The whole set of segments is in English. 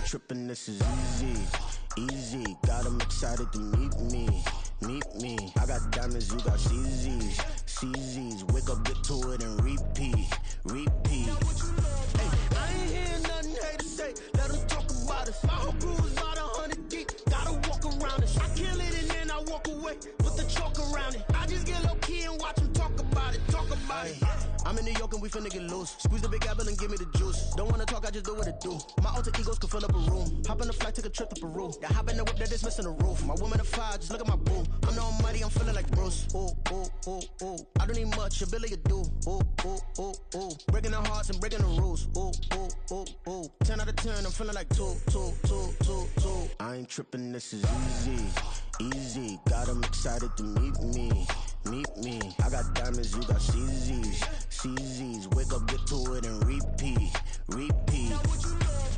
ain't tripping, this is easy, easy. Got 'em excited to meet me, meet me. I got diamonds, you got CZs, CZs. Wake up, get to it, and repeat, repeat. Hey, I ain't hearing nothing haters say. Let them talk about us. My whole crew is about 100 deep. Gotta walk around us. I kill it and then I walk away. Put the chalk around it. I just get low key and watch them talk about it. Talk about it. I'm in New York and we finna get loose. Squeeze the big apple and give me the juice. Don't wanna talk, I just do what it do. My alter egos can fill up a room. Hop on the flight, take a trip to Peru. That hop in the whip that is missing the roof. My woman a fire, just look at my boo. I'm the almighty, I'm feeling like Bruce. Ooh, ooh, ooh, ooh. I don't need much, ability to do. Ooh, ooh, ooh, ooh. Breaking the hearts and breaking the rules. Ooh, ooh, ooh, ooh. 10 out of 10, I'm feeling like 2, 2, 2, 2, 2. I ain't tripping, this is easy, easy. Got 'em excited to meet me, meet me. I got diamonds, you got CZs, CZs. Wake up, get to it, and repeat, repeat.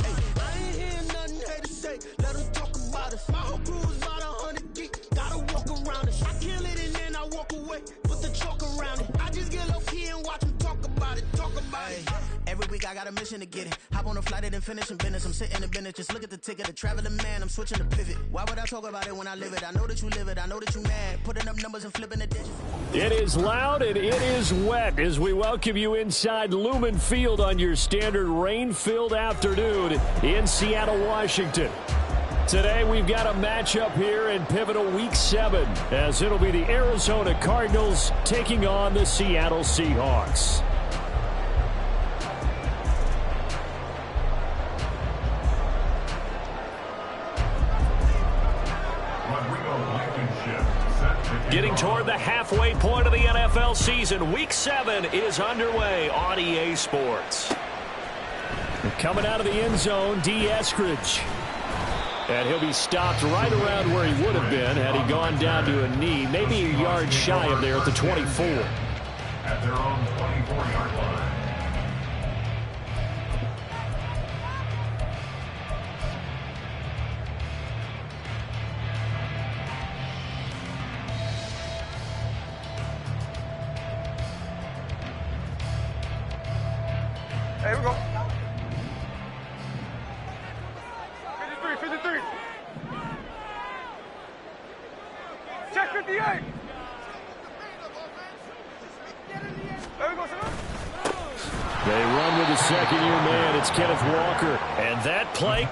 Hey, I ain't hearing nothing haters say. Let them talk about us. My whole crew is about 100 deep. Gotta walk around us. I kill it and then I walk away. Put the chalk around it. I just get low key and watch them talk about it. Talk about it. Every week I got a mission to get it. Hop on a flight and then finish in business. I'm sitting in business. Just look at the ticket. A traveling man. I'm switching to pivot. Why would I talk about it when I live it? I know that you live it. I know that you mad. Putting up numbers and flipping the digits. It is loud and it is wet as we welcome you inside Lumen Field on your standard rain-filled afternoon in Seattle, Washington. Today we've got a matchup here in pivotal Week 7 as it'll be the Arizona Cardinals taking on the Seattle Seahawks. Getting toward the halfway point of the NFL season, Week 7 is underway on EA Sports. Coming out of the end zone, D. Eskridge. And he'll be stopped right around where he would have been had he gone down to a knee, maybe a yard shy of there at the 24. At their own 24-yard line. Hey, here we go. 53. Check 58. There we go, son. They run with the second-year man. It's Kenneth Walker. And that play...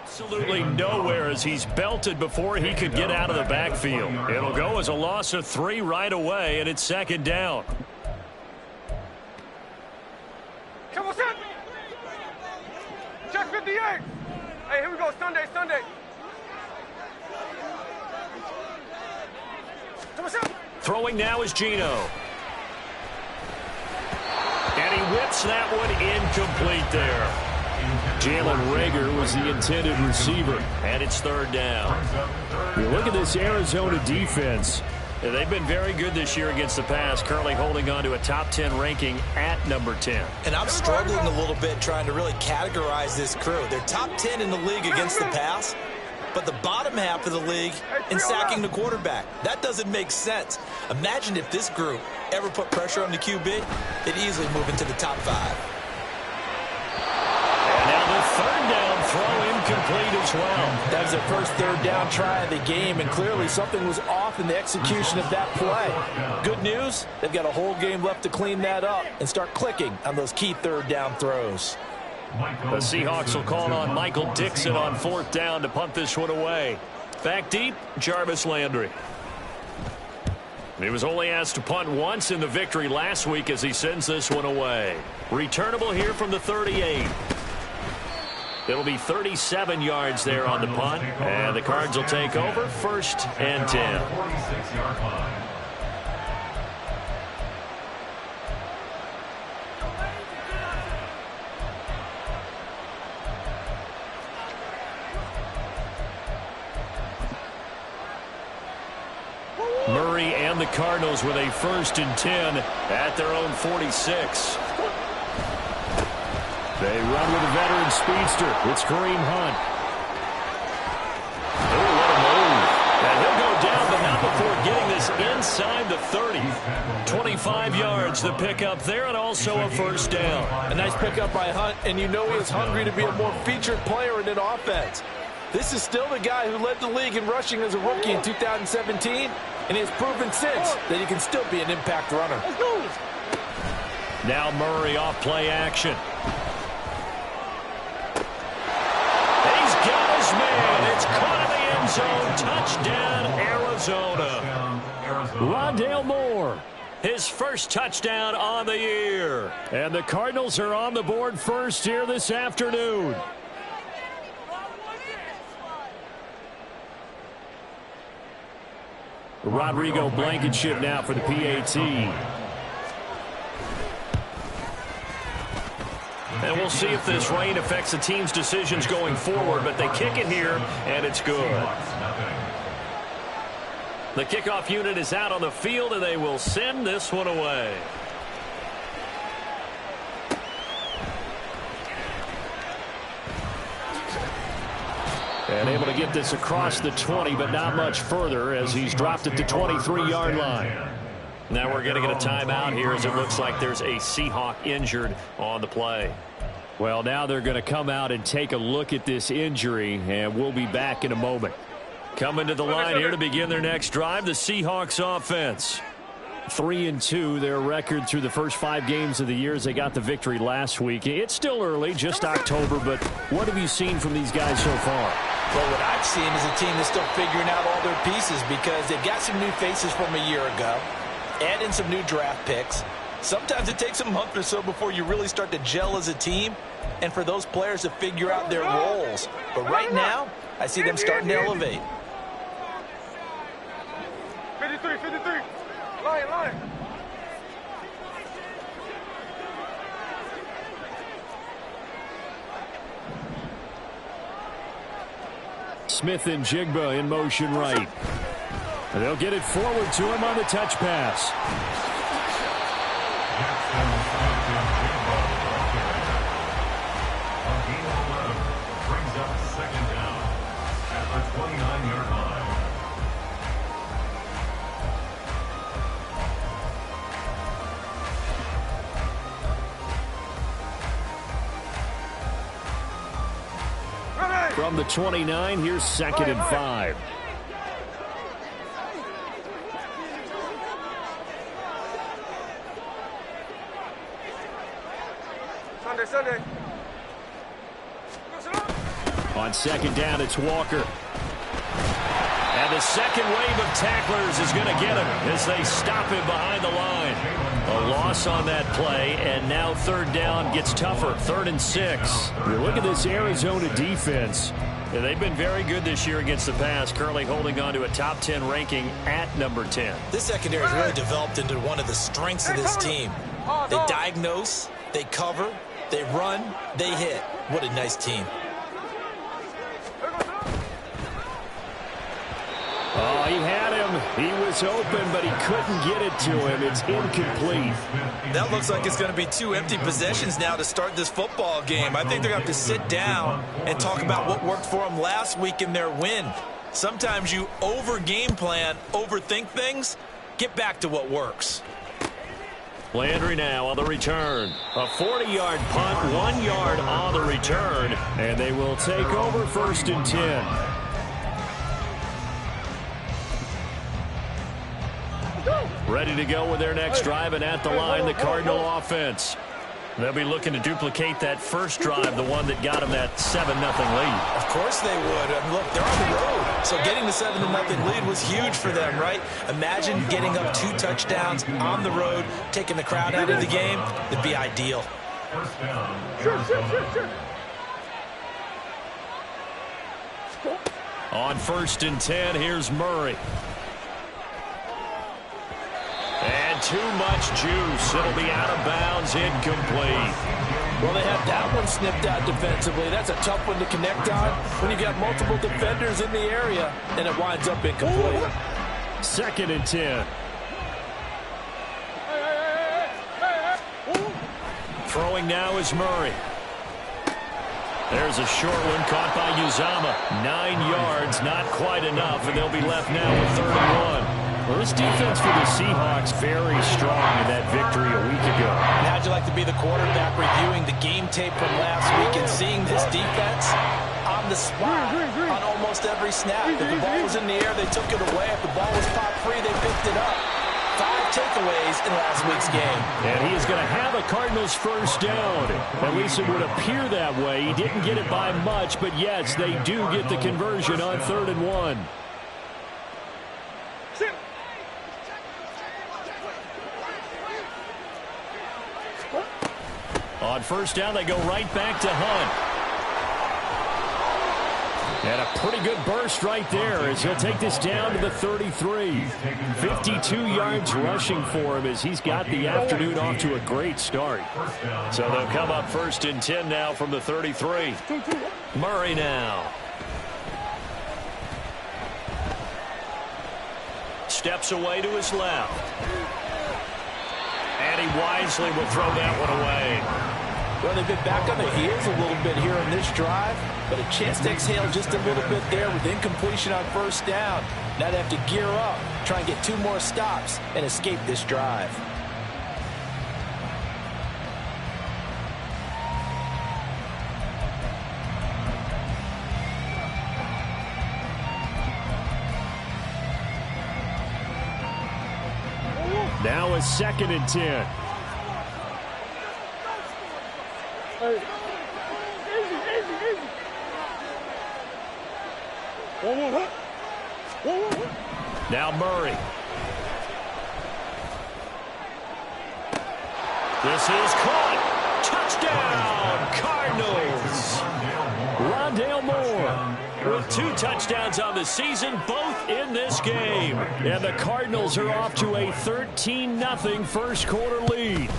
absolutely nowhere as he's belted before he could get out of the backfield. It'll go as a loss of 3 right away, and it's second down. Come on, set. Check 58. Hey, here we go. Sunday. Come on, set. Throwing now is Geno. And he whips that one incomplete there. Jalen Reagor was the intended receiver, and it's third down. You look at this Arizona defense. They've been very good this year against the pass, currently holding on to a top 10 ranking at number 10. And I'm struggling a little bit trying to really categorize this crew. They're top 10 in the league against the pass, but the bottom half of the league in sacking the quarterback. That doesn't make sense. Imagine if this group ever put pressure on the QB, they'd easily move into the top 5. Now the third down throw incomplete as well. That was their first third down try of the game, and clearly something was off in the execution of that play. Good news, they've got a whole game left to clean that up and start clicking on those key third down throws. The Seahawks will call on Michael Dixon on fourth down to punt this one away. Back deep, Jarvis Landry. He was only asked to punt once in the victory last week as he sends this one away. Returnable here from the 38. It'll be 37 yards there on the punt, and the Cards will take over first and 10. 46-yard line. Murray and the Cardinals with a first and 10 at their own 46. They run with a veteran speedster. It's Kareem Hunt. Oh, what a move. And he'll go down, but not before getting this inside the 30. 25 yards, the pickup there, and also a first down. A nice pickup by Hunt, and you know he is hungry to be a more featured player in an offense. This is still the guy who led the league in rushing as a rookie in 2017, and he has proven since that he can still be an impact runner. Now Murray off play action. He's got his man. It's caught in the end zone. Touchdown, Arizona. Rondale Moore, his first touchdown on the year. And the Cardinals are on the board first here this afternoon. Rodrigo Blankenship now for the PAT. And we'll see if this rain affects the team's decisions going forward, but they kick it here, and it's good. The kickoff unit is out on the field, and they will send this one away. And able to get this across the 20, but not much further as he's dropped at the 23-yard line. Now we're going to get a timeout here as it looks like there's a Seahawk injured on the play. Well, now they're going to come out and take a look at this injury, and we'll be back in a moment. Coming to the line here to begin their next drive, the Seahawks offense. 3-2, their record through the first 5 games of the year as they got the victory last week. It's still early, just October, but what have you seen from these guys so far? Well, what I've seen is a team that's still figuring out all their pieces because they've got some new faces from a year ago, add in some new draft picks. Sometimes it takes a month or so before you really start to gel as a team and for those players to figure out their roles. But right now, I see them starting to elevate. 53, 53. Line. Smith and Jigba in motion right. They'll get it forward to him on the touch pass. Brings up second down at the 29-yard line. From the 29, here's 2nd and 5. Sunday. On 2nd down, it's Walker. And the second wave of tacklers is going to get him as they stop him behind the line. A loss on that play, and now 3rd down gets tougher. 3rd and 6. You look at this Arizona defense. They've been very good this year against the pass, currently holding on to a top 10 ranking at number 10. This secondary has really developed into one of the strengths of this team. They diagnose, they cover, they run, they hit. What a nice team. Oh, he had him. He was open, but he couldn't get it to him. It's incomplete. That looks like it's going to be 2 empty possessions now to start this football game. I think they're going to have to sit down and talk about what worked for them last week in their win. Sometimes you over-game plan, overthink things. Get back to what works. Landry now on the return. A 40-yard punt, 1 yard on the return, and they will take over 1st and 10. Ready to go with their next drive, and at the line, the Cardinal offense. They'll be looking to duplicate that first drive, the one that got them that 7-0 lead. Of course they would. Look, they're on the road, so getting the 7-0 lead was huge for them, right? Imagine getting up 2 touchdowns on the road, taking the crowd out of the game. It'd be ideal. First down. On 1st and 10, here's Murray. And too much juice. It'll be out of bounds, incomplete. Well, they had that one snipped out defensively. That's a tough one to connect on when you've got multiple defenders in the area, and it winds up incomplete. 2nd and 10. Throwing now is Murray. There's a short one caught by Uzama. 9 yards, not quite enough, and they'll be left now with 3rd and 1. Well, this defense for the Seahawks very strong in that victory a week ago. How'd you like to be the quarterback reviewing the game tape from last week and seeing this defense on the spot on almost every snap? If the ball was in the air, they took it away. If the ball was popped free, they picked it up. 5 takeaways in last week's game. And he is going to have a Cardinals first down. At least it would appear that way. He didn't get it by much, but yes, they do get the conversion on 3rd and 1. On first down, they go right back to Hunt. And a pretty good burst right there as he'll take this down to the 33. 52 yards rushing for him as he's got the afternoon off to a great start. So they'll come up 1st and 10 now from the 33. Murray now. Steps away to his left. And he wisely will throw that one away. Well, they've been back on the heels a little bit here in this drive, but a chance to exhale just a little bit there with incompletion on first down. Now they have to gear up, try and get 2 more stops, and escape this drive. Now a 2nd and 10. Easy, easy. One. Now Murray. This is caught. Touchdown, Cardinals. Rondale Moore with 2 touchdowns on the season, both in this game. And the Cardinals are off to a 13-0 first quarter lead.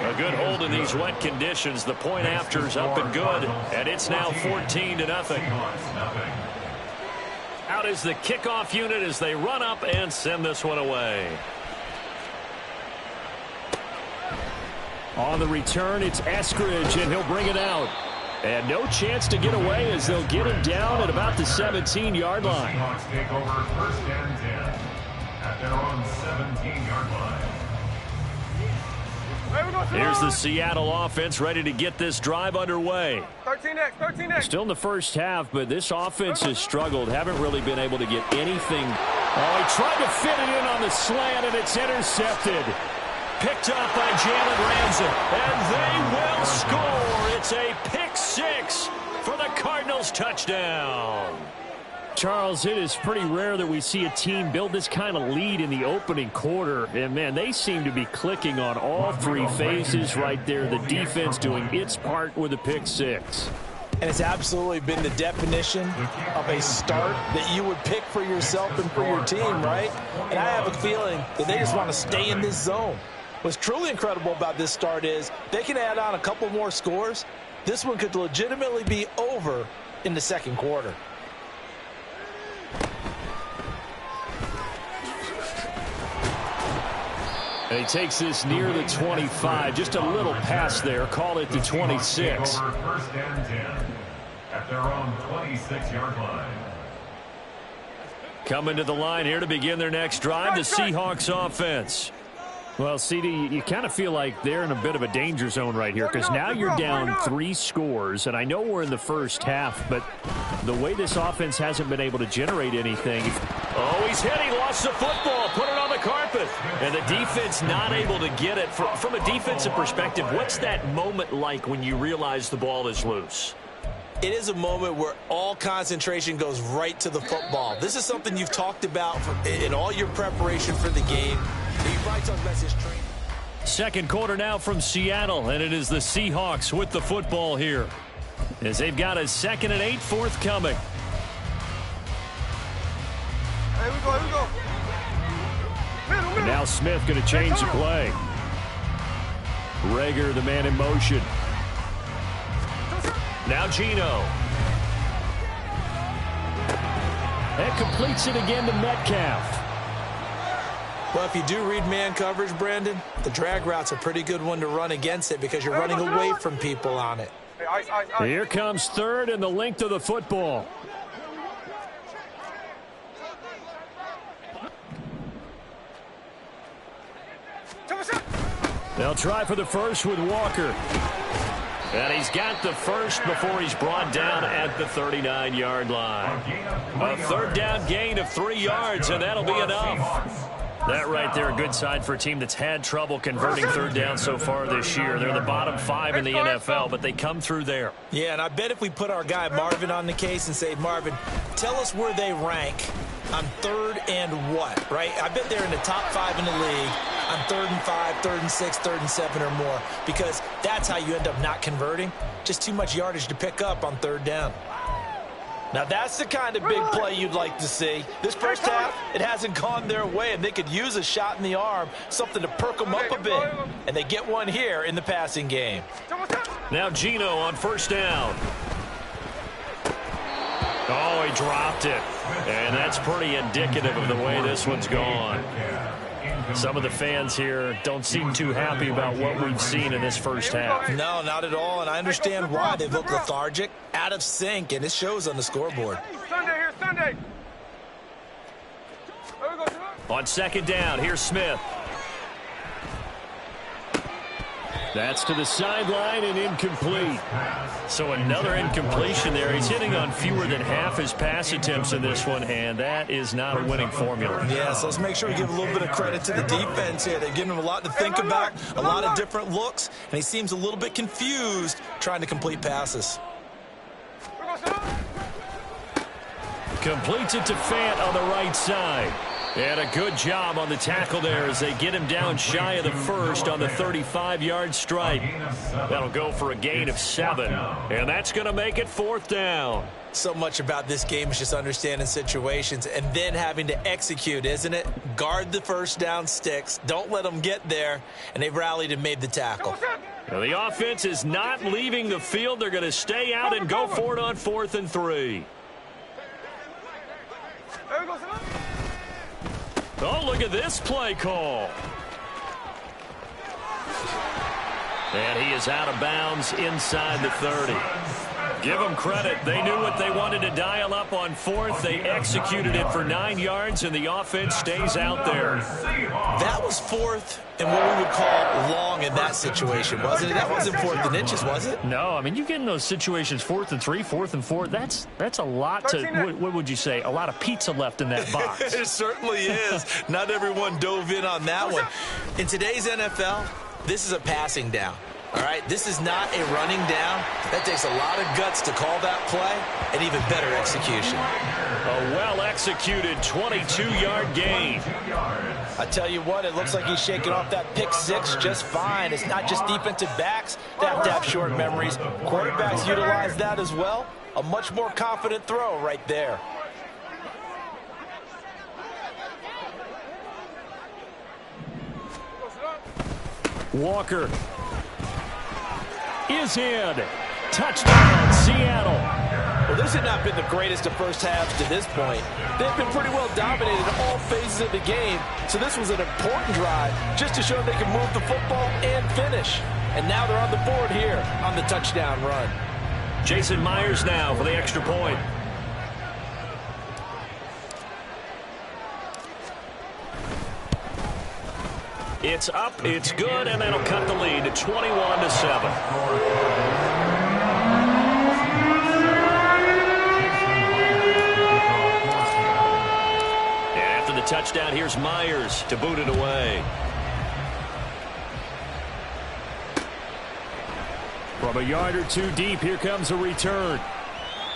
A good hold in these wet conditions. The point after's up and good, and it's now 14-0. Out is the kickoff unit as they run up and send this one away. On the return, it's Eskridge, and he'll bring it out. And no chance to get away as they'll get him down at about the 17-yard line. Seahawks take over 1st and 10 at their own 17-yard line. Here's the Seattle offense ready to get this drive underway. 13X. Still in the first half, but this offense has struggled. Haven't really been able to get anything. Oh, he tried to fit it in on the slant, and it's intercepted. Picked up by Jalen Ramsey, and they will score. It's a pick 6 for the Cardinals touchdown. Charles, it is pretty rare that we see a team build this kind of lead in the opening quarter. And, man, they seem to be clicking on all 3 phases right there. The defense doing its part with a pick 6. And it's absolutely been the definition of a start that you would pick for yourself and for your team, right? And I have a feeling that they just want to stay in this zone. What's truly incredible about this start is they can add on a couple more scores. This one could legitimately be over in the second quarter. And he takes this near the 25. Just a little pass there. Call it the 26. 1st and 10 at their own 26-yard line. Coming to the line here to begin their next drive, the Seahawks offense. Well, CD, you kind of feel like they're in a bit of a danger zone right here because now you're down 3 scores, and I know we're in the first half, but the way this offense hasn't been able to generate anything. Oh, he's hit. He lost the football. Put it on the carpet. And the defense not able to get it. From a defensive perspective, what's that moment like when you realize the ball is loose? It is a moment where all concentration goes right to the football. This is something you've talked about in all your preparation for the game. You probably talked about his training. Second quarter now from Seattle, and it is the Seahawks with the football here as they've got a 2nd and 8 forthcoming. Here we go. And now Smith going to change the play. Rager, the man in motion. Now Geno. And completes it again to Metcalf. Well, if you do read man coverage, Brandon, the drag route's a pretty good one to run against it because you're running away from people on it. Hey, ice, ice, ice. Here comes third and the length of the football. They'll try for the first with Walker. And he's got the first before he's brought down at the 39-yard line. A third down gain of 3 yards, and that'll be enough. That right there, a good sign for a team that's had trouble converting third down so far this year. They're the bottom 5 in the NFL, but they come through there. Yeah, and I bet if we put our guy Marvin on the case and say, Marvin, tell us where they rank on third and what, right? I bet they're in the top 5 in the league on 3rd and 5, 3rd and 6, 3rd and 7 or more, because that's how you end up not converting. Just too much yardage to pick up on third down. Now, that's the kind of big play you'd like to see. This first half, it hasn't gone their way, and they could use a shot in the arm, something to perk them up a bit. And they get one here in the passing game. Now Gino on first down. Oh, he dropped it. And that's pretty indicative of the way this one's gone. Some of the fans here don't seem too happy about what we've seen in this first half. No, not at all, and I understand why. They look lethargic, out of sync, and it shows on the scoreboard. Sunday here, Sunday. On second down, here's Smith. That's to the sideline and incomplete. So another incompletion there. He's hitting on fewer than half his pass attempts in this one, and that is not a winning formula. Yeah, so let's make sure we give a little bit of credit to the defense here. They're giving him a lot to think about, a lot of different looks, and he seems a little bit confused trying to complete passes. Completes it to Fant on the right side. And a good job on the tackle there as they get him down shy of the first on the 35-yard strike. That'll go for a gain of 7. And that's going to make it 4th down. So much about this game is just understanding situations and then having to execute, isn't it? Guard the first down sticks. Don't let them get there. And they've rallied and made the tackle. Now the offense is not leaving the field. They're going to stay out and go for it on 4th and 3. Oh, look at this play call. And he is out of bounds inside the 30. Give them credit. They knew what they wanted to dial up on 4th. They executed it for 9 yards, and the offense stays out there. That was 4th and what we would call long in that situation, wasn't it? That wasn't 4th and inches, was it? No, I mean, you get in those situations 4th and 3, 4th and 4. That's a lot to, what would you say, a lot of pizza left in that box. It certainly is. Not everyone dove in on that one. In today's NFL, this is a passing down. All right, this is not a running down. That takes a lot of guts to call that play and even better execution. A well-executed 22-yard gain. I tell you what, it looks like he's shaking off that pick 6 just fine. It's not just defensive backs that have to have short memories. Quarterbacks utilize that as well. A much more confident throw right there. Walker is in. Touchdown, Seattle. Well, this had not been the greatest of first halves to this point. They've been pretty well dominated in all phases of the game, so this was an important drive just to show they can move the football and finish. And now they're on the board here on the touchdown run. Jason Myers now for the extra point. It's up, it's good, and that'll cut the lead to 21-7. After the touchdown, here's Myers to boot it away. From a yard or two deep, here comes a return.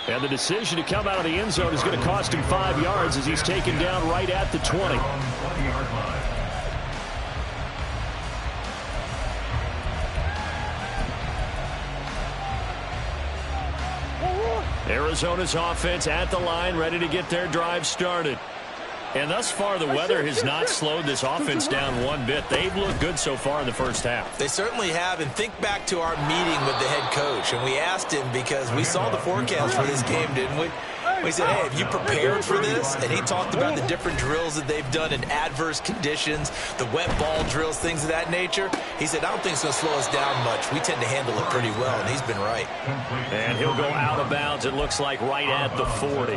And the decision to come out of the end zone is going to cost him 5 yards as he's taken down right at the 20. Arizona's offense at the line, ready to get their drive started. And thus far, the weather has not slowed this offense down one bit. They've looked good so far in the first half. They certainly have, and think back to our meeting with the head coach, and we asked him because we saw the forecast for this game, didn't we? He said, hey, have you prepared for this? And he talked about the different drills that they've done in adverse conditions, the wet ball drills, things of that nature. He said, I don't think it's going to slow us down much. We tend to handle it pretty well, and he's been right. And he'll go out of bounds, it looks like, right at the 40.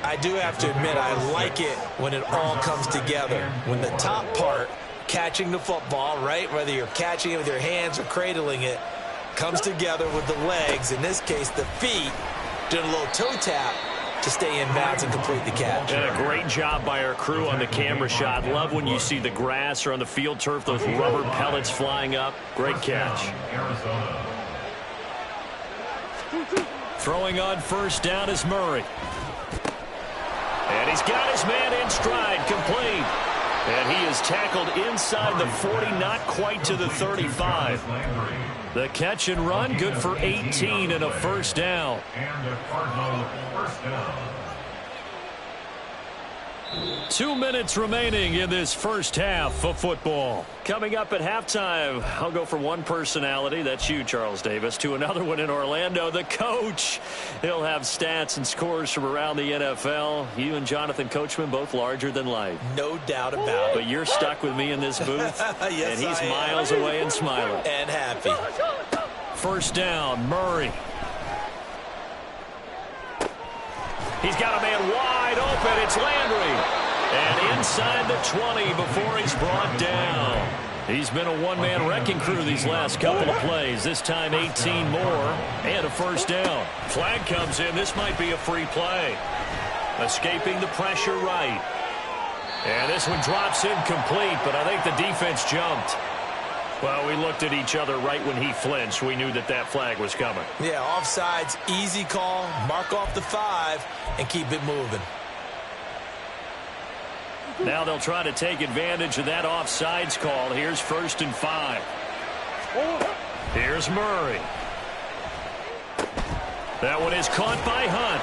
I do have to admit, I like it when it all comes together. When the top part, catching the football, right, whether you're catching it with your hands or cradling it, comes together with the legs, in this case the feet, doing a little toe tap to stay in bounds and complete the catch. And a great job by our crew on the camera shot. Love when you see the grass or on the field turf, those rubber pellets flying up. Great catch. Throwing on first down is Murray. And he's got his man in stride, complete. And he is tackled inside the 40, not quite to the 35. The catch and run, good for 18 and a first down. And a Cardinal first down. 2 minutes remaining in this first half of football. Coming up at halftime, I'll go from one personality, that's you, Charles Davis, to another one in Orlando, the coach. He'll have stats and scores from around the NFL. You and Jonathan Coachman, both larger than life. No doubt about it. But you're stuck with me in this booth, Yes, and he's I am. miles away and smiling. And happy. First down, Murray. He's got a man wide open. It's Landry. And inside the 20 before he's brought down. He's been a one-man wrecking crew these last couple of plays. This time 18 more and a first down. Flag comes in. This might be a free play. Escaping the pressure right. And this one drops incomplete, but I think the defense jumped. Well, we looked at each other right when he flinched. We knew that that flag was coming. Yeah, offsides, easy call, mark off the 5, and keep it moving. Now they'll try to take advantage of that offsides call. Here's 1st and 5. Here's Murray. That one is caught by Hunt.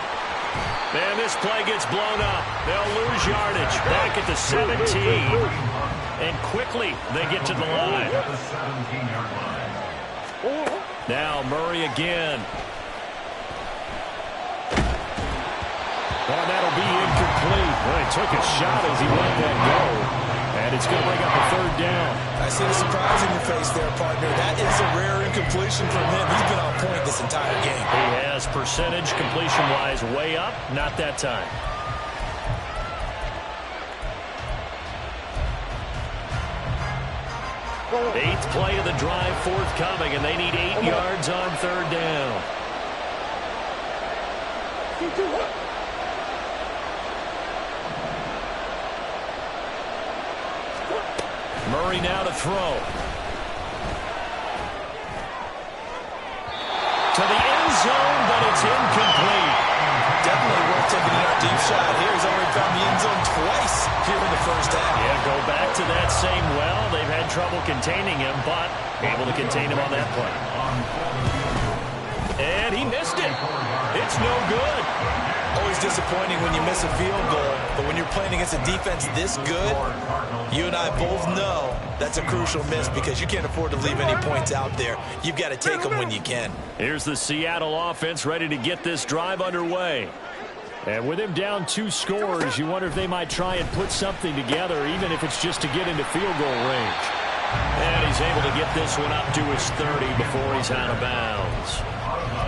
And this play gets blown up. They'll lose yardage. Back at the 17. And quickly they get to the line. At the 17-yard line. Now Murray again. Well, that'll be incomplete. Well, he took a shot as he let that go. And it's going to bring up a 3rd down. I see the surprise in your face there, partner. That is a rare incompletion from him. He's been on point this entire game. He has percentage completion-wise way up. Not that time. Eighth play of the drive forthcoming, and they need 8 yards on 3rd down. Murray now to throw. To the end zone, but it's incomplete. Definitely worth taking a deep shot here. He's already found the end zone twice here in the first half. Yeah, go back to that same well. They've had trouble containing him, but able to contain him on that play. And he missed it. It's no good. Always disappointing when you miss a field goal, but when you're playing against a defense this good, you and I both know that's a crucial miss because you can't afford to leave any points out there. You've got to take them when you can. Here's the Seattle offense ready to get this drive underway. And with him down 2 scores, you wonder if they might try and put something together, even if it's just to get into field goal range. And he's able to get this one up to his 30 before he's out of bounds.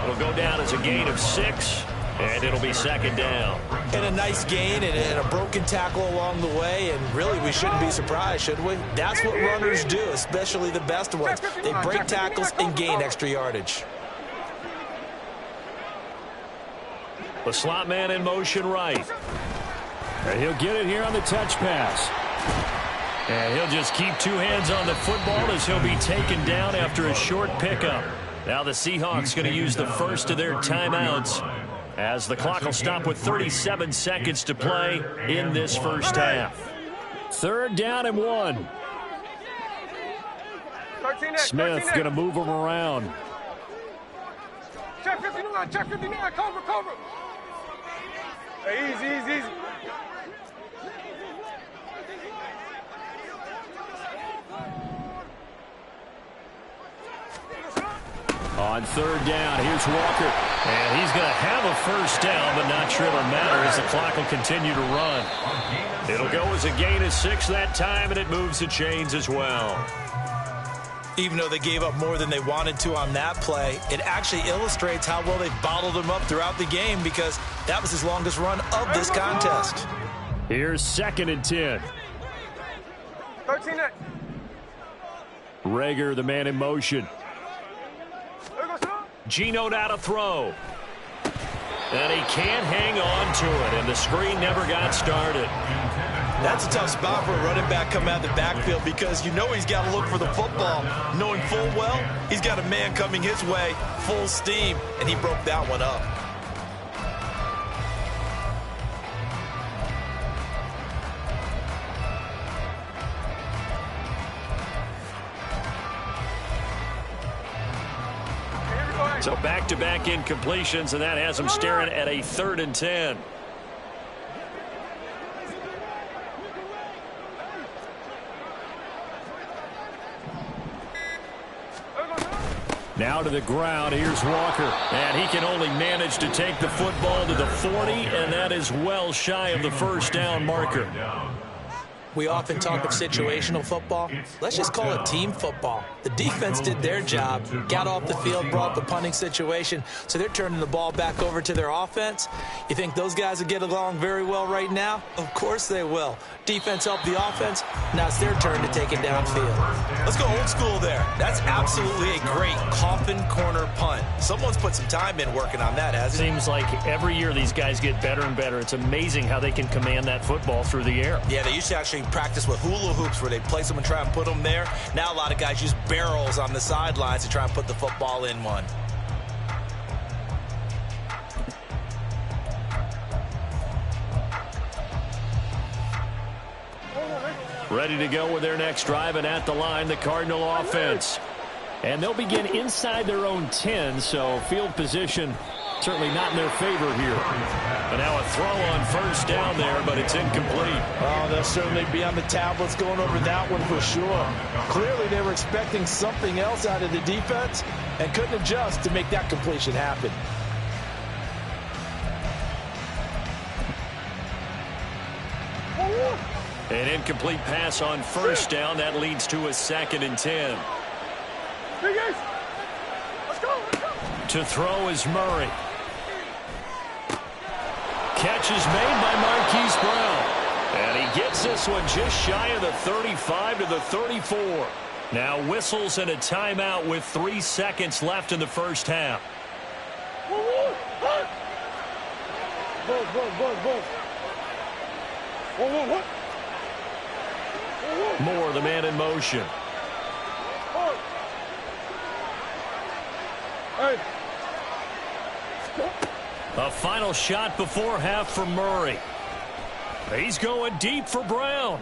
It'll go down as a gain of 6, and it'll be 2nd down. And a nice gain and a broken tackle along the way, and really we shouldn't be surprised, should we? That's what runners do, especially the best ones. They break tackles and gain extra yardage. The slot man in motion right. And he'll get it here on the touch pass. And he'll just keep 2 hands on the football as he'll be taken down after a short pickup. Now the Seahawks going to use the first of their timeouts as the clock will stop with 37 seconds to play in this first half. 3rd down and 1. Smith going to move him around. Check 59, check 59, cover. Hey, easy. On third down, here's Walker. And he's going to have a first down, but not sure it'll matter as the clock will continue to run. It'll go as a gain of 6 that time, and it moves the chains as well. Even though they gave up more than they wanted to on that play, it actually illustrates how well they've bottled him up throughout the game because that was his longest run of this contest. Here's 2nd and 10. 13 net. Rager, the man in motion. Gino now to throw. And he can't hang on to it, and the screen never got started. That's a tough spot for a running back coming out of the backfield because you know he's got to look for the football, knowing full well he's got a man coming his way, full steam, and he broke that one up. So back-to-back incompletions, and that has him staring at a 3rd and 10. Now to the ground. Here's Walker. And he can only manage to take the football to the 40, and that is well shy of the first down marker. We often talk of situational football. Let's just call it team football. The defense did their job, got off the field, brought the punting situation, so they're turning the ball back over to their offense. You think those guys will get along very well right now? Of course they will. Defense helped the offense. Now it's their turn to take it downfield. Let's go old school there. That's absolutely a great coffin corner punt. Someone's put some time in working on that, hasn't it? Seems like every year these guys get better and better. It's amazing how they can command that football through the air. Yeah, they used to actually practice with hula hoops where they place them and try and put them there. Now a lot of guys use barrels on the sidelines to try and put the football in one. Ready to go with their next drive, and at the line, the Cardinal offense. And they'll begin inside their own 10, so field position certainly not in their favor here. And now a throw on first down there, but it's incomplete. Oh, they'll certainly be on the tablets going over that one for sure. Clearly they were expecting something else out of the defense and couldn't adjust to make that completion happen. An incomplete pass on first down. That leads to a 2nd and 10. To throw is Murray. Catch is made by Marquise Brown. And he gets this one just shy of the 35 to the 34. Now whistles and a timeout with 3 seconds left in the first half. Moore, the man in motion. A final shot before half for Murray. He's going deep for Brown.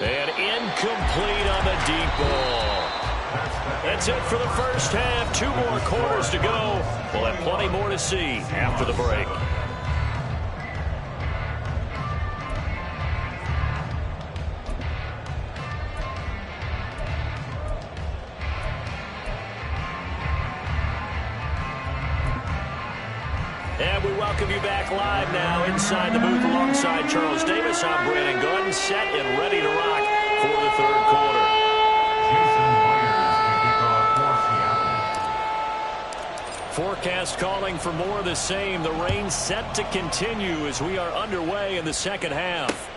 And incomplete on the deep ball. That's it for the first half. 2 more quarters to go. We'll have plenty more to see after the break. And we welcome you back live now inside the booth alongside Charles Davis. I'm Brandon Gordon, set and ready to rock for the 3rd quarter. Forecast calling for more of the same. The rain set to continue as we are underway in the second half.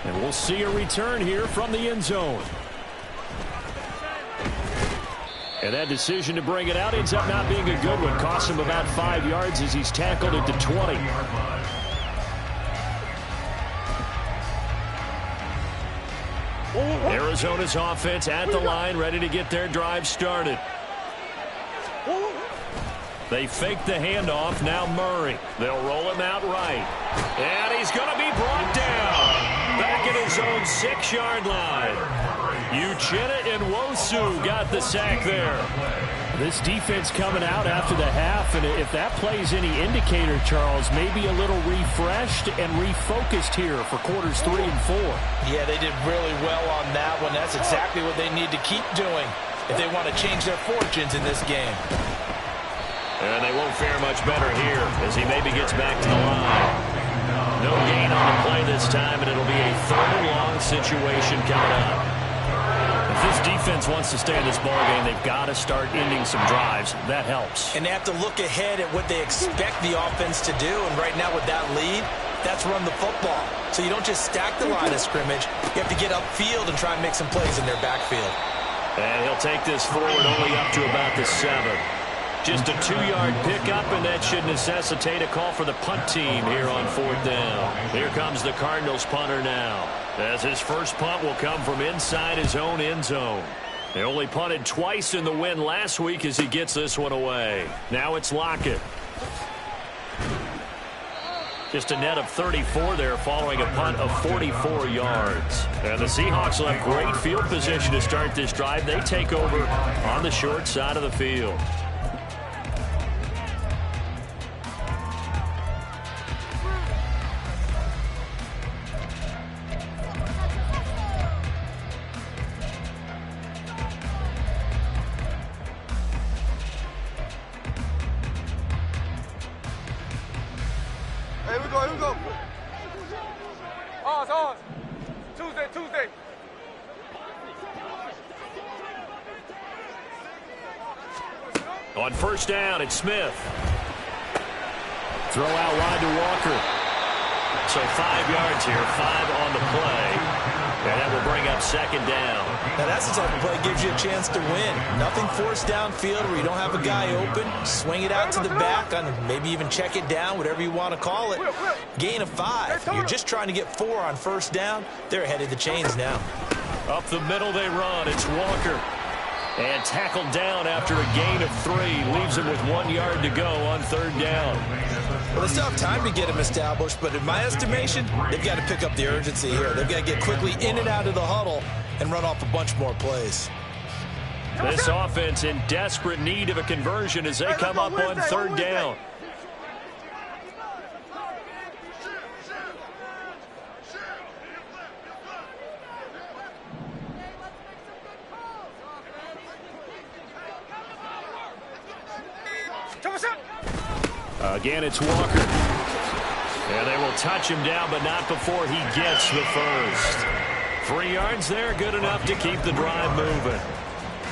And we'll see a return here from the end zone. And that decision to bring it out ends up not being a good one. Costs him about 5 yards as he's tackled at the 20. Arizona's offense at the line, ready to get their drive started. They fake the handoff. Now Murray. They'll roll him out right. And he's going to be brought down. Back at his own 6-yard line. Uchenna and Nwosu got the sack there. This defense coming out after the half, and if that plays any indicator, Charles, maybe a little refreshed and refocused here for quarters 3 and 4. Yeah, they did really well on that one. That's exactly what they need to keep doing. if they want to change their fortunes in this game. And they won't fare much better here as he maybe gets back to the line. No gain on the play this time, and it'll be a 3rd and long situation coming up. If this defense wants to stay in this ballgame, they've got to start ending some drives. That helps. And they have to look ahead at what they expect the offense to do. And right now with that lead, that's run the football. So you don't just stack the line of scrimmage. You have to get upfield and try and make some plays in their backfield. And he'll take this forward only up to about the 7. Just a 2-yard pickup, and that should necessitate a call for the punt team here on 4th down. Here comes the Cardinals punter now, as his first punt will come from inside his own end zone. They only punted twice in the win last week as he gets this one away. Now it's Lockett. Just a net of 34 there following a punt of 44 yards. And the Seahawks will have great field position to start this drive. They take over on the short side of the field. Here we go. Ours. Tuesday. On 1st down, it's Smith. Throw out wide to Walker. So 5 yards here, 5 on the play. And that will bring up 2nd down. Now that's the type of play that gives you a chance to win. Nothing forced downfield where you don't have a guy open. Swing it out to the back, and maybe even check it down, whatever you want to call it. Gain of 5. You're just trying to get 4 on 1st down. They're ahead of the chains now. Up the middle they run. It's Walker. And tackled down after a gain of 3. Leaves him with 1 yard to go on 3rd down. Well, they still have time to get him established, but in my estimation, they've got to pick up the urgency here. They've got to get quickly in and out of the huddle and run off a bunch more plays. This offense in desperate need of a conversion as they come up on 3rd down. Again, it's Walker. And they will touch him down, but not before he gets the first. 3 yards there, good enough to keep the drive moving.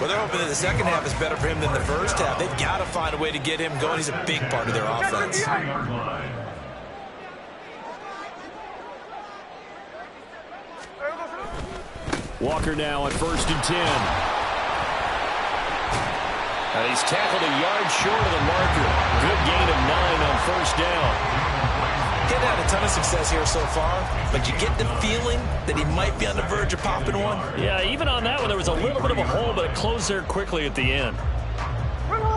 Well, they're hoping that the second half is better for him than the first half. They've got to find a way to get him going. He's a big part of their offense. Walker now on 1st and 10. And he's tackled a yard short of the marker. Good gain of 9 on 1st down. He's had a ton of success here so far, but you get the feeling that he might be on the verge of popping one. Yeah, even on that one, there was a little bit of a hole, but it closed there quickly at the end.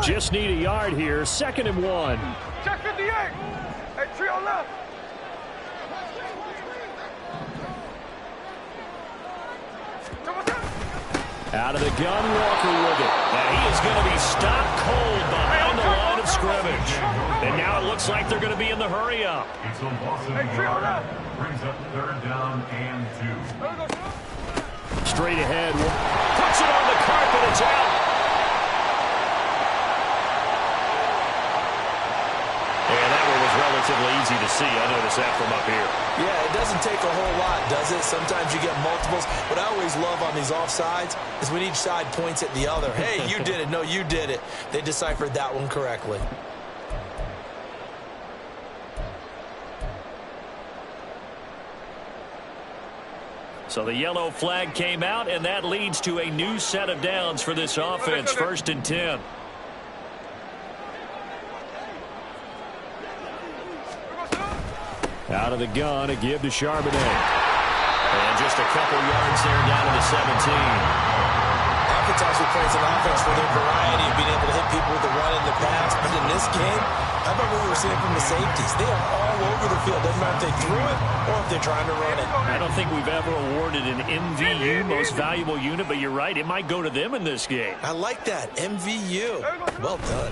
Just need a yard here. 2nd and 1. Check 58. Hey, trio left. Out of the gun, Walker with it. And he is going to be stopped cold behind the line of scrimmage. And now it looks like they're going to be in the hurry-up. Until Boston brings up 3rd down and 2. Straight ahead. Puts it on the carpet. It's out. And that one was relatively easy to see. I noticed that from up here. Yeah, it doesn't take a whole lot, does it? Sometimes you get multiples. What I always love on these offsides is when each side points at the other. Hey, you did it. No, you did it. They deciphered that one correctly. So the yellow flag came out, and that leads to a new set of downs for this offense. 1st and 10. Out of the gun, a give to Charbonnet. And just a couple yards there down to the 17. Oftentimes we praise an offense for their variety of being able to hit people with the run in the pass. But in this game, how about what we were seeing from the safeties? They are all over the field. Doesn't matter if they threw it or if they're trying to run it. I don't think we've ever awarded an MVU, most valuable unit, but you're right. It might go to them in this game. I like that. MVU. Well done.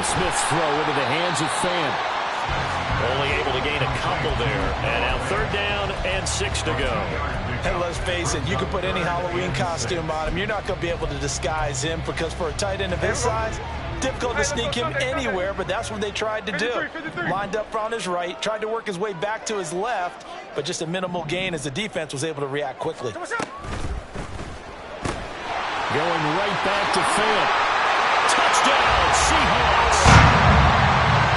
Smith's throw into the hands of Fan. Only able to gain a couple there. And now 3rd down and 6 to go. And let's face it, you can put any Halloween costume on him. You're not going to be able to disguise him because for a tight end of his size, difficult to sneak him anywhere, but that's what they tried to do. Lined up on his right, tried to work his way back to his left, but just a minimal gain as the defense was able to react quickly. Going right back to Fant. Touchdown, Seahawks.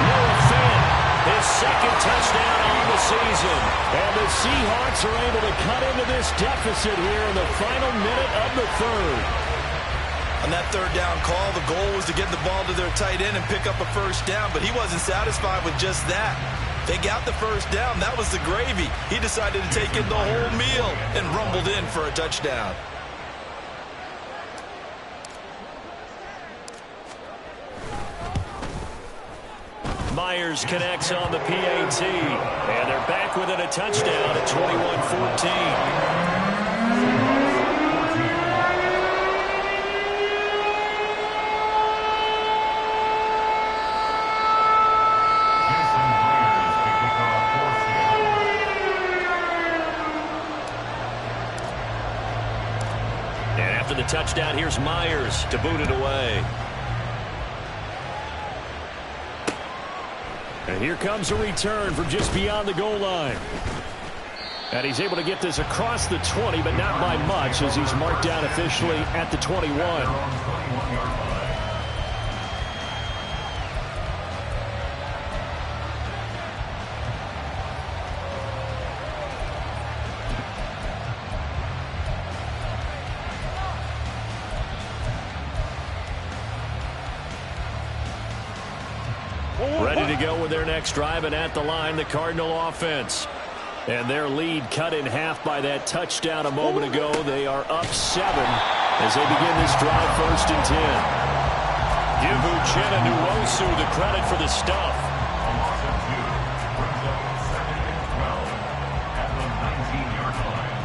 Noah Fant, his 2nd touchdown on the season. And the Seahawks are able to cut into this deficit here in the final minute of the 3rd. On that 3rd down call, the goal was to get the ball to their tight end and pick up a 1st down, but he wasn't satisfied with just that. They got the 1st down. That was the gravy. He decided to take in the whole meal and rumbled in for a touchdown. Myers connects on the PAT, and they're back within a touchdown at 21-14. And after the touchdown, here's Myers to boot it away. And here comes a return from just beyond the goal line. And he's able to get this across the 20, but not by much as he's marked down officially at the 21. Ready to go with their next drive, and at the line, the Cardinal offense. And their lead cut in half by that touchdown a moment ago. They are up 7 as they begin this drive 1st and 10. Give Uchenna Nwosu the credit for the stuff. A loss of 2 brings up 2nd and 12 at the 19-yard line.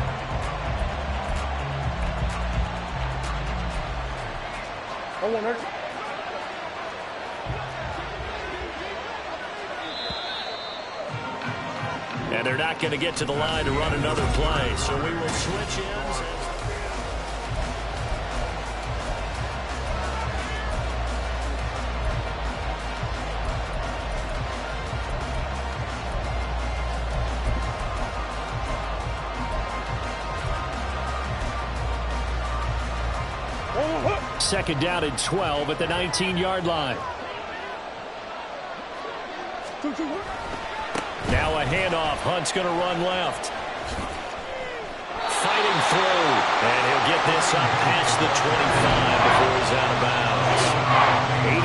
And they're not going to get to the line to run another play. So we will switch ends. Second down and 12 at the 19-yard line. Now a handoff. Hunt's going to run left. Fighting through. And he'll get this up past the 25 before he's out of bounds.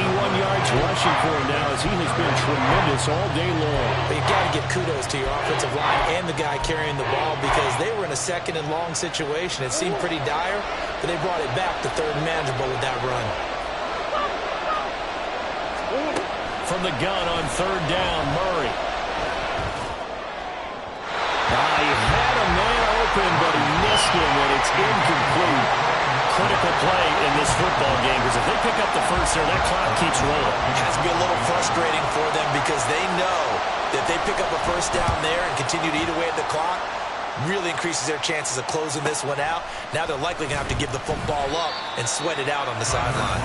81 yards rushing for him now as he has been tremendous all day long. But you got to give kudos to your offensive line and the guy carrying the ball because they were in a 2nd and long situation. It seemed pretty dire, but they brought it back to 3rd and manageable with that run. From the gun on 3rd down, Murray. He had a man open, but he missed him, and it's incomplete. Critical play in this football game, because if they pick up the 1st there, that clock keeps rolling. It has to be a little frustrating for them because they know that they pick up a 1st down there and continue to eat away at the clock, really increases their chances of closing this one out. Now they're likely going to have to give the football up and sweat it out on the sideline.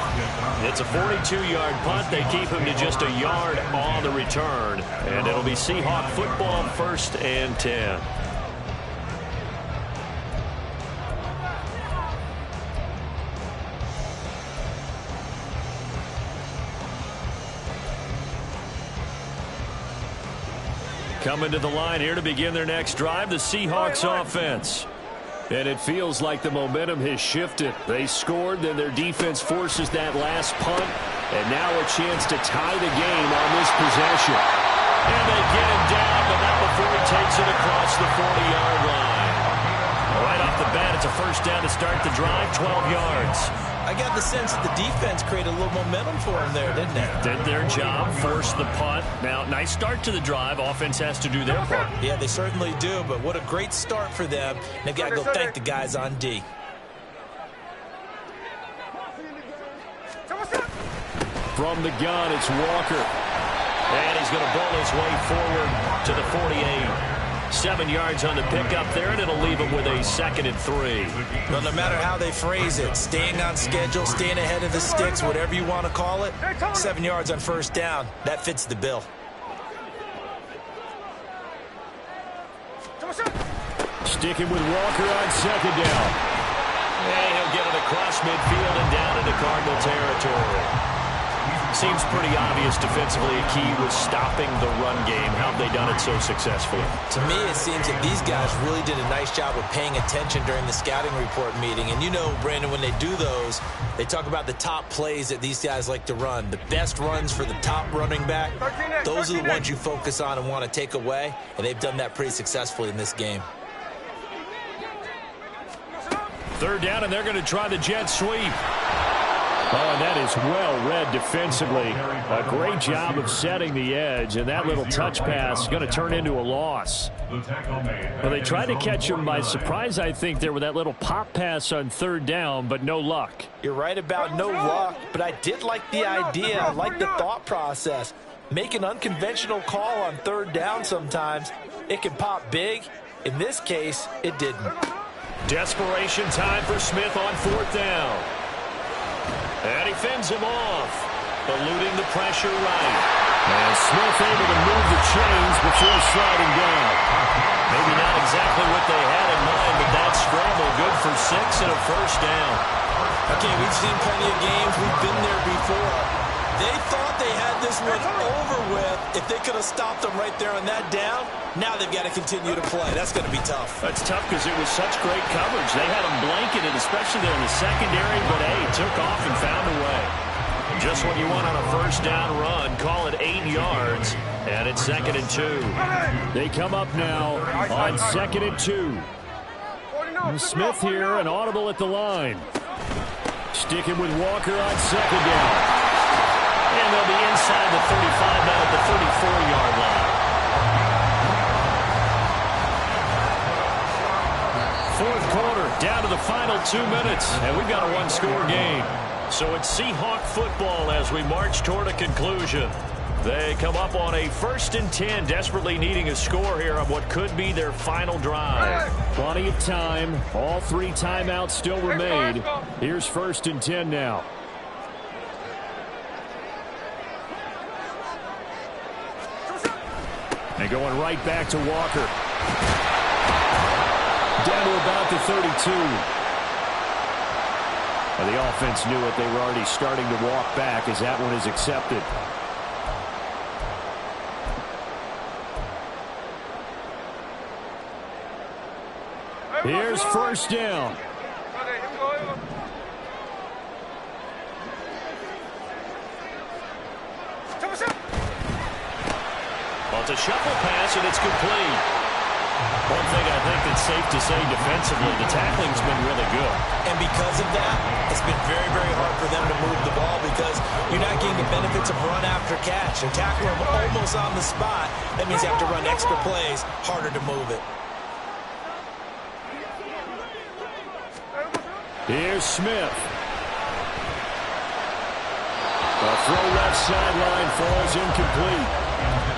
It's a 42-yard punt. They keep him to just a yard on the return, and it'll be Seahawk football 1st and 10. Coming to the line here to begin their next drive, the Seahawks offense. And it feels like the momentum has shifted. They scored, then their defense forces that last punt, and now a chance to tie the game on this possession. And they get him down, but not before he takes it across the 40-yard line. Right off the bat, it's a 1st down to start the drive, 12 yards. I got the sense that the defense created a little momentum for them there, didn't they? Did their job, forced the punt. Now, nice start to the drive. Offense has to do their part. Yeah, they certainly do, but what a great start for them. They've got to go thank the guys on D. From the gun, it's Walker. And he's going to bowl his way forward to the 48. 7 yards on the pickup there, and it'll leave him with a 2nd and 3. Well, no matter how they phrase it, staying on schedule, staying ahead of the sticks, whatever you want to call it, 7 yards on first down, that fits the bill. Sticking with Walker on 2nd down. And he'll get it across midfield and down into Cardinal territory. Seems pretty obvious defensively a key was stopping the run game. How have they done it so successfully? To me, it seems that these guys really did a nice job of paying attention during the scouting report meeting. And you know, Brandon, when they do those, they talk about the top plays that these guys like to run. The best runs for the top running back, those are the ones you focus on and want to take away. And they've done that pretty successfully in this game. 3rd down, and they're going to try the jet sweep. Oh, and that is well read defensively. A great job of setting the edge, and that little touch pass is going to turn into a loss. Well, they tried to catch him by surprise, I think, there with that little pop pass on 3rd down, but no luck. You're right about no luck, but I did like the idea. I like the thought process. Make an unconventional call on 3rd down sometimes. It can pop big. In this case, it didn't. Desperation time for Smith on 4th down. And he fends him off, eluding the pressure right. And Smith able to move the chains before sliding down. Maybe not exactly what they had in mind, but that scramble good for 6 and a 1st down. Okay, we've seen plenty of games. We've been there before. They thought they had this one over with. If they could have stopped them right there on that down, now they've got to continue to play. That's going to be tough. That's tough because it was such great coverage. They had them blanketed, especially there in the secondary, but hey, took off and found a way. Just what you want on a 1st down run. Call it 8 yards, and it's 2nd and 2. They come up now on 2nd and 2. And Smith here, an audible at the line. Sticking with Walker on 2nd down. And they'll be inside the 35, now at the 34-yard line. 4th quarter, down to the final 2 minutes, and we've got a 1-score game. So it's Seahawk football as we march toward a conclusion. They come up on a 1st and 10, desperately needing a score here on what could be their final drive. Plenty of time. All 3 timeouts still remain. Here's 1st and 10 now. And going right back to Walker. Down to about the 32. Well, the offense knew it. They were already starting to walk back as that one is accepted. Here's 1st down. Well, it's a shuffle pass, and it's complete. One thing I think that's safe to say defensively, the tackling's been really good. And because of that, it's been very, very hard for them to move the ball because you're not getting the benefits of run after catch. And tackle them almost on the spot. That means you have to run extra plays, harder to move it. Here's Smith. The throw left sideline falls incomplete.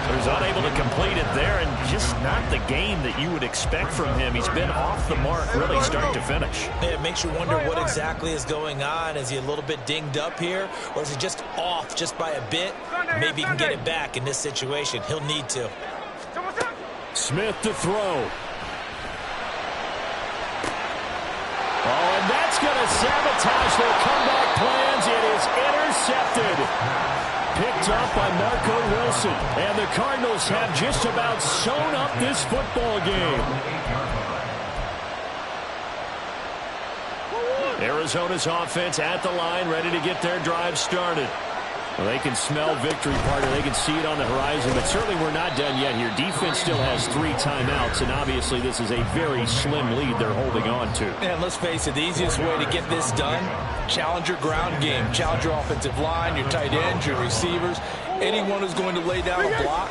He's unable to complete it there, and just not the game that you would expect from him. He's been off the mark really start to finish. Yeah, it makes you wonder what exactly is going on. Is he a little bit dinged up here, or is he just off just by a bit? Maybe he can get it back in this situation. He'll need to. Smith to throw. Oh, and that's going to sabotage their comeback plans. It is intercepted. Picked up by Marco Wilson. And the Cardinals have just about sewn up this football game. Arizona's offense at the line, ready to get their drive started. Well, they can smell victory, partner. They can see it on the horizon, but certainly we're not done yet here. Defense still has 3 timeouts, and obviously this is a very slim lead they're holding on to. And let's face it, the easiest way to get this done, challenge your ground game. Challenge your offensive line, your tight ends, your receivers, anyone who's going to lay down a block.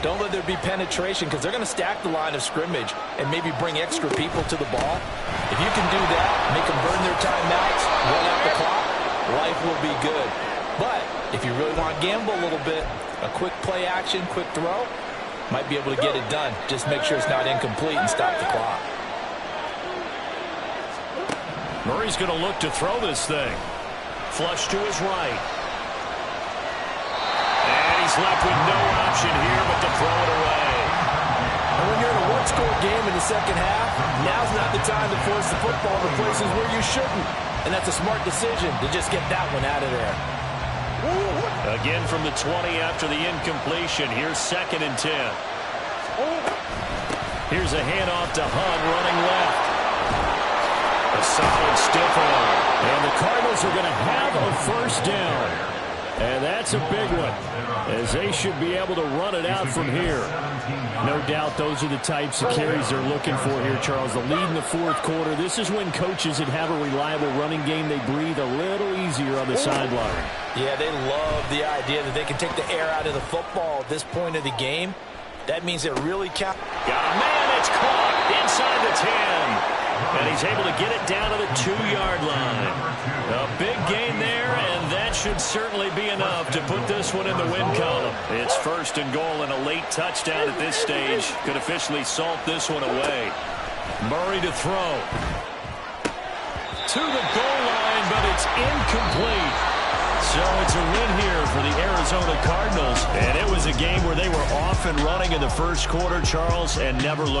Don't let there be penetration because they're going to stack the line of scrimmage and maybe bring extra people to the ball. If you can do that, make them burn their timeouts, run out the clock, life will be good. But If you really want to gamble a little bit, a quick play action, quick throw, might be able to get it done. Just make sure it's not incomplete and stop the clock. Murray's going to look to throw this thing. Flush to his right. And he's left with no option here but to throw it away. And when you're in a one-score game in the second half, now's not the time to force the football to places where you shouldn't. And that's a smart decision to just get that one out of there. Again from the 20 after the incompletion. Here's 2nd and 10. Here's a handoff to Hunt running left. A solid stiff arm. And the Cardinals are going to have a first down. And that's a big one, as they should be able to run it out from here. No doubt those are the types of carries they're looking for here, Charles. The lead in the fourth quarter. This is when coaches that have a reliable running game, they breathe a little easier on the sideline. Yeah, they love the idea that they can take the air out of the football at this point of the game. That means it really counts. Got a man that's caught inside the 10. And he's able to get it down to the 2-yard line. A big gain there, and that should certainly be enough to put this one in the win column. It's 1st and goal and a late touchdown at this stage. Could officially salt this one away. Murray to throw. To the goal line, but it's incomplete. So it's a win here for the Arizona Cardinals. And it was a game where they were off and running in the first quarter, Charles, and never looked